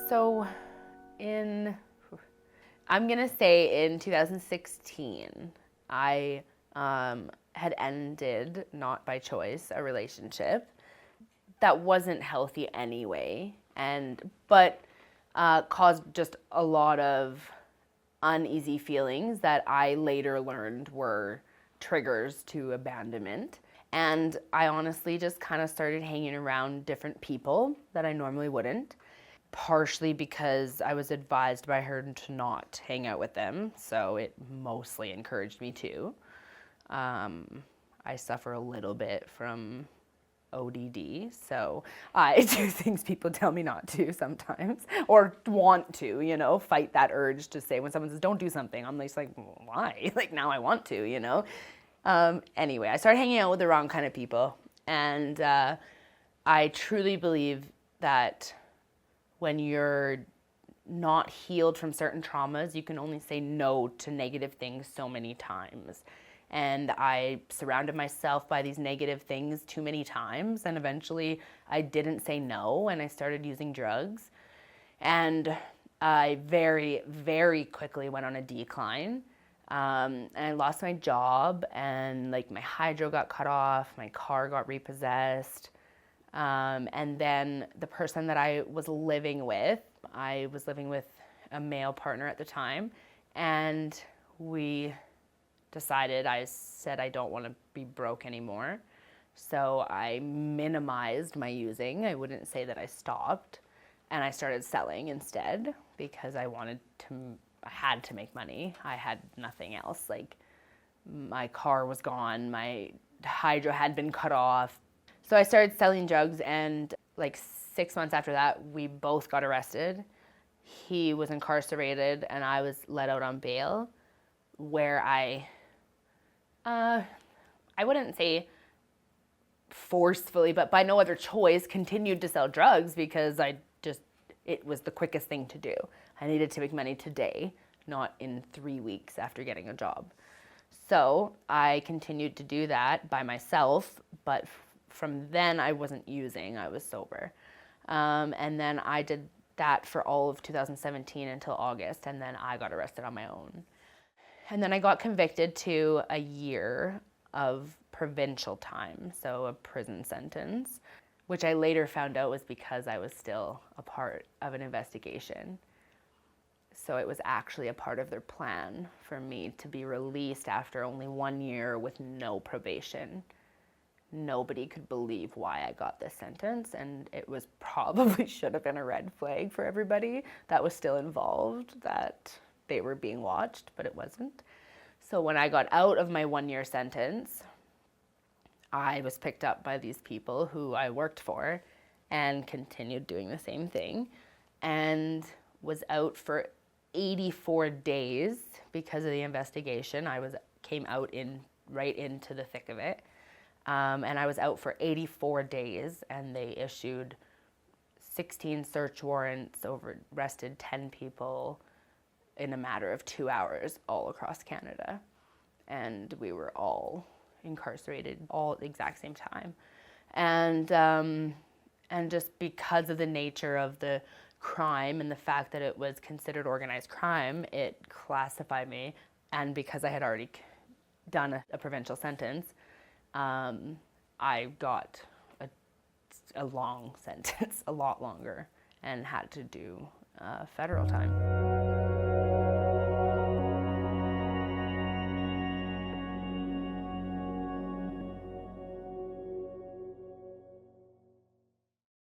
So I'm gonna say in 2016, I had ended, not by choice, a relationship that wasn't healthy anyway, but caused just a lot of uneasy feelings that I later learned were triggers to abandonment. And I honestly just kind of started hanging around different people that I normally wouldn't, partially because I was advised by her to not hang out with them, so it mostly encouraged me to. I suffer a little bit from ODD, so I do things people tell me not to sometimes, or want to, fight that urge to say when someone says, don't do something, I'm just like, why? Like, now I want to. Anyway, I started hanging out with the wrong kind of people, and I truly believe that when you're not healed from certain traumas, you can only say no to negative things so many times. And I surrounded myself by these negative things too many times, and eventually I didn't say no, and I started using drugs. And I very, very quickly went on a decline. And I lost my job, and like my hydro got cut off, my car got repossessed. And then the person that I was living with a male partner at the time, and we decided, I said I don't want to be broke anymore. So I minimized my using. I wouldn't say that I stopped. And I started selling instead because I had to make money. I had nothing else. Like, my car was gone, my hydro had been cut off. So I started selling drugs, and like 6 months after that, we both got arrested. He was incarcerated and I was let out on bail, where I wouldn't say forcefully, but by no other choice, continued to sell drugs because it was the quickest thing to do. I needed to make money today, not in 3 weeks after getting a job. So I continued to do that by myself, but from then I wasn't using, I was sober. And then I did that for all of 2017 until August, and then I got arrested on my own. And then I got convicted to a year of provincial time, so a prison sentence, which I later found out was because I was still a part of an investigation. So it was actually a part of their plan for me to be released after only 1 year with no probation. Nobody could believe why I got this sentence, and it was probably should have been a red flag for everybody that was still involved, that they were being watched, but it wasn't. So when I got out of my 1 year sentence, I was picked up by these people who I worked for and continued doing the same thing, and was out for 84 days because of the investigation. I came out right into the thick of it. And I was out for 84 days, and they issued 16 search warrants, arrested 10 people in a matter of 2 hours all across Canada. And we were all incarcerated all at the exact same time. And just because of the nature of the crime and the fact that it was considered organized crime, it classified me. And because I had already done a provincial sentence, I got a long sentence, a lot longer, and had to do federal time.